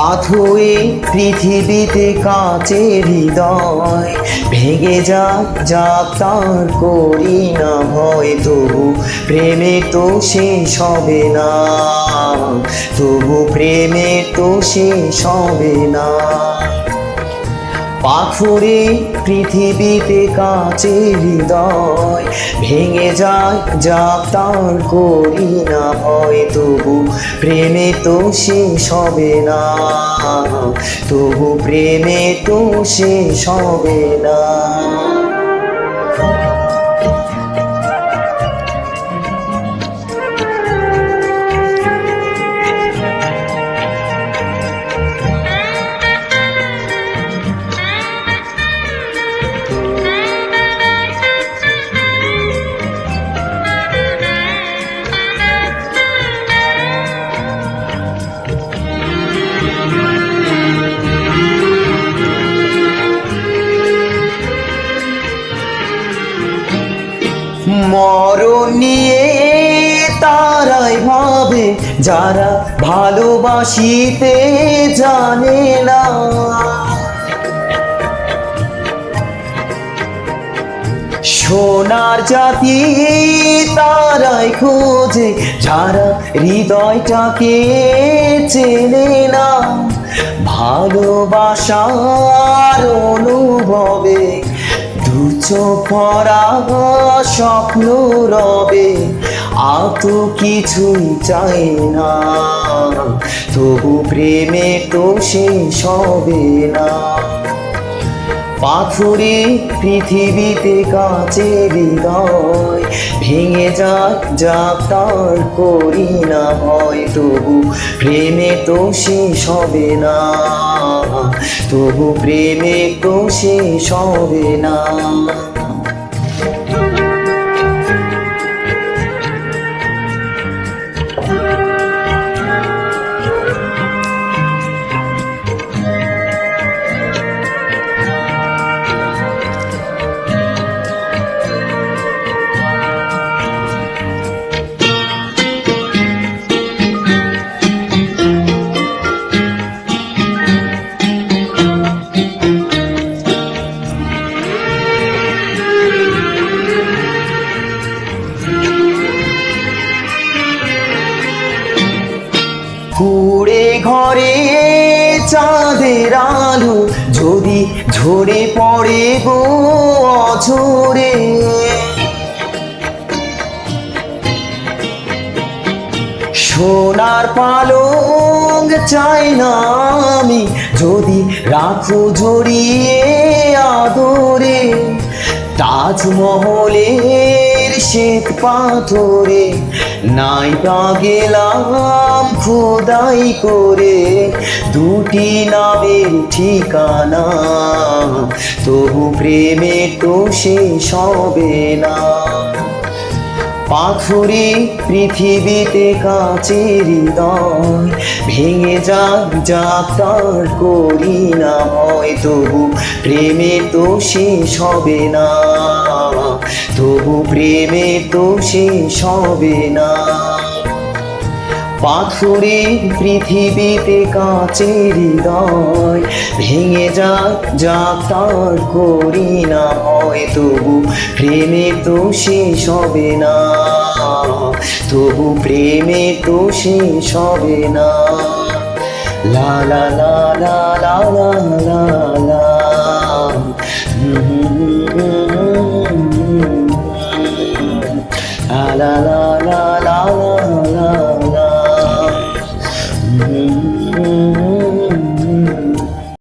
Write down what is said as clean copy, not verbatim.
পাথরে পৃথিবীতে কাঁচের হৃদয় ভেঙে যাক যাক তার করি না ভয়, তবু প্রেমে তো শেষ হবে না, তবু প্রেমে তো শেষ হবে না। পাথরে পৃথিবীতে কাঁচের হৃদয় ভেঙে যাক যাক তার করি না ভয়, তবু প্রেমে তো শেষ হবে না, তবু প্রেমে তো শেষ হবে না। মরণ নিয়ে তারাই ভাবে যারা ভালোবাসিতে জানে না, সোনার জাতি তারাই খোঁজে যারা হৃদয়টাকে চেনে না। ভালোবাসার অনুভবে দু চোখ ভরা স্বপ্ন রবে, আর তো কিছুই চাই না, তবু প্রেমে তো শেষ হবে না। পাথরে পৃথিবীতে কাঁচের হৃদয় ভেঙে যাক যাক তার করি না ভয়, তবু প্রেমে তো শেষ হবে না, তবু প্রেমে তো শেষ হবে না। কুড়ে ঘরে চাঁদের আলো যদি ঝরে পড়ে গো অঝরে, সোনার পালঙ্ক চাই না আমি যদি রাখো জড়িয়ে আদরে, তাজমহলের শ্বেত পাথরে নাই পা গেলাম খোদাই করে দুটি নামের ঠিকানা, তবু প্রেমে তো শেষ হবে না। পাথরে পৃথিবীতে কাঁচের হৃদয় ভেঙে যাক যাক তার করি না ভয়, তবু প্রেমে তো শেষ হবে না, তবু প্রেমে তো শেষ হবে না। পাথরে পৃথিবীতে কাঁচের হৃদয় ভেঙে যাক যাক তার করি না ভয়, তবু প্রেমে তো শেষ হবে না, তবু প্রেমে তো শেষ হবে না। লা লা লা লা লা লা লা লা।